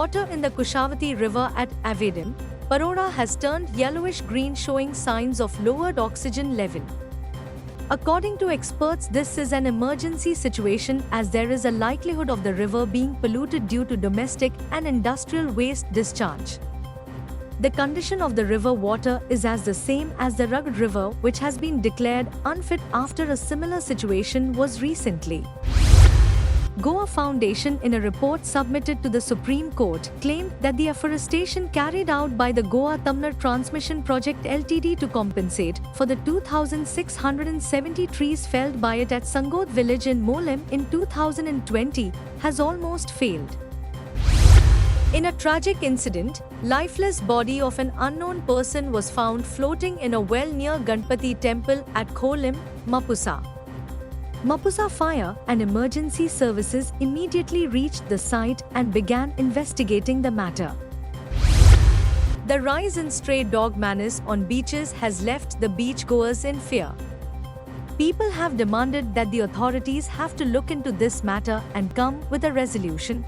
water in the Kushavati river at Avadam, Baroda has turned yellowish-green, showing signs of lowered oxygen level. According to experts, this is an emergency situation as there is a likelihood of the river being polluted due to domestic and industrial waste discharge. The condition of the river water is as the same as the Ragad River, which has been declared unfit after a similar situation was recently. Goa Foundation, in a report submitted to the Supreme Court, claimed that the afforestation carried out by the Goa Tamnar Transmission Project Ltd to compensate for the 2,670 trees felled by it at Sangod village in Molim in 2020 has almost failed. In a tragic incident, lifeless body of an unknown person was found floating in a well near Ganpati temple at Kholim, Mapusa. Mapusa Fire and Emergency Services immediately reached the site and began investigating the matter. The rise in stray dog menace on beaches has left the beachgoers in fear. People have demanded that the authorities have to look into this matter and come with a resolution.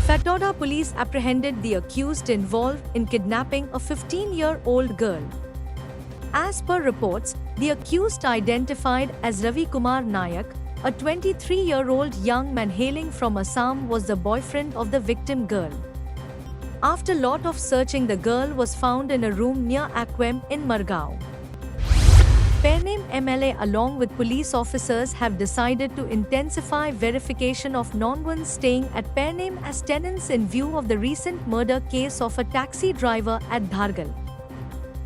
Fatoda police apprehended the accused involved in kidnapping a 15-year-old girl. As per reports, the accused, identified as Ravi Kumar Nayak, a 23-year-old young man hailing from Assam, was the boyfriend of the victim girl. After lot of searching, the girl was found in a room near Aquem in Margao. Pernem MLA along with police officers have decided to intensify verification of non-ones staying at Pernem as tenants in view of the recent murder case of a taxi driver at Dhargal.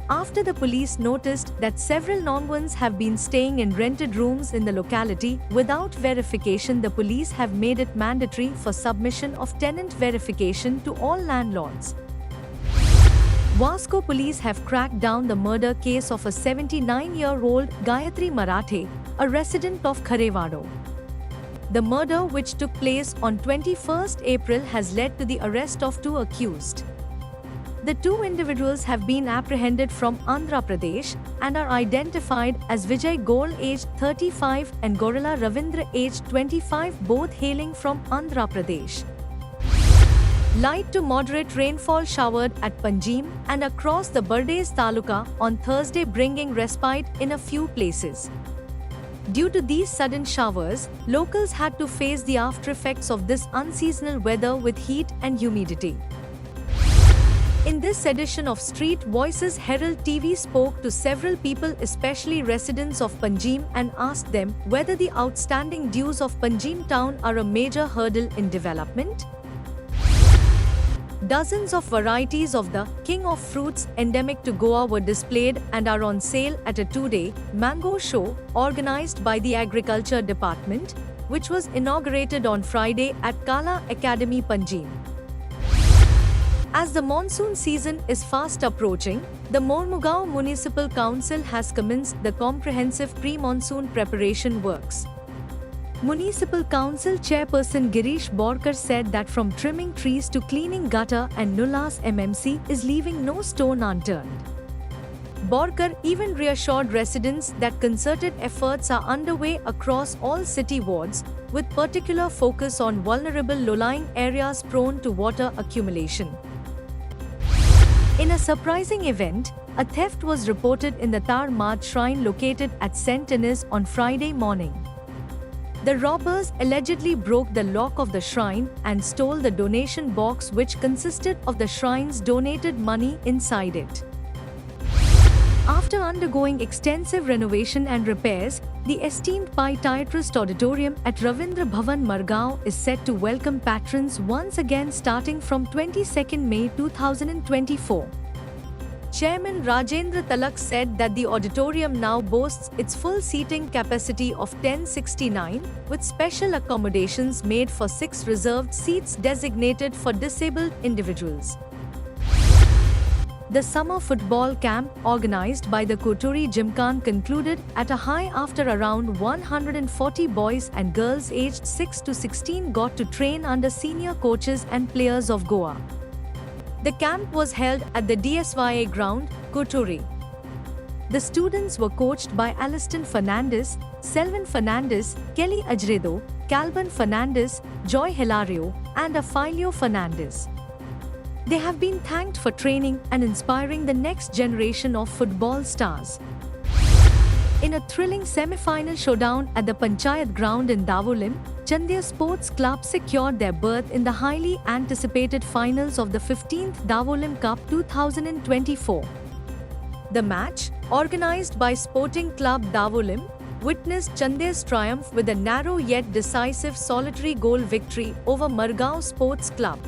After the police noticed that several non-ones have been staying in rented rooms in the locality without verification, the police have made it mandatory for submission of tenant verification to all landlords. Vasco police have cracked down the murder case of a 79-year-old Gayatri Marathe, a resident of Kharewado. The murder, which took place on 21st April, has led to the arrest of 2 accused. The 2 individuals have been apprehended from Andhra Pradesh and are identified as Vijay Gol, aged 35, and Gorilla Ravindra, aged 25, both hailing from Andhra Pradesh. Light to moderate rainfall showered at Panjim and across the Bardez Taluka on Thursday, bringing respite in a few places. Due to these sudden showers, locals had to face the aftereffects of this unseasonal weather with heat and humidity. In this edition of Street Voices, Herald TV spoke to several people, especially residents of Panjim, and asked them whether the outstanding dues of Panjim town are a major hurdle in development. Dozens of varieties of the king of fruits endemic to Goa were displayed and are on sale at a 2-day mango show organized by the Agriculture Department, which was inaugurated on Friday at Kala Academy, Panjim. As the monsoon season is fast approaching, the Mormugao Municipal Council has commenced the comprehensive pre-monsoon preparation works. Municipal Council Chairperson Girish Borkar said that from trimming trees to cleaning gutter and nullas, MMC is leaving no stone unturned. Borkar even reassured residents that concerted efforts are underway across all city wards, with particular focus on vulnerable low-lying areas prone to water accumulation. In a surprising event, a theft was reported in the Tar Mad shrine located at St. Inez on Friday morning. The robbers allegedly broke the lock of the shrine and stole the donation box, which consisted of the shrine's donated money inside it. After undergoing extensive renovation and repairs, the esteemed Pietrist Auditorium at Ravindra Bhavan, Margao is set to welcome patrons once again starting from 22nd May 2024. Chairman Rajendra Talak said that the auditorium now boasts its full seating capacity of 1069, with special accommodations made for 6 reserved seats designated for disabled individuals. The summer football camp organized by the Koturi Gymkhana concluded at a high after around 140 boys and girls aged 6 to 16 got to train under senior coaches and players of Goa. The camp was held at the DSYA ground, Koturi. The students were coached by Aliston Fernandes, Selvan Fernandes, Kelly Ajredo, Calvin Fernandez, Joy Hilario, and Afilio Fernandez. They have been thanked for training and inspiring the next generation of football stars. In a thrilling semi-final showdown at the Panchayat ground in Davolim, Chandiya Sports Club secured their berth in the highly anticipated finals of the 15th Davolim Cup 2024. The match, organized by Sporting Club Davolim, witnessed Chandiya's triumph with a narrow yet decisive solitary goal victory over Margao Sports Club.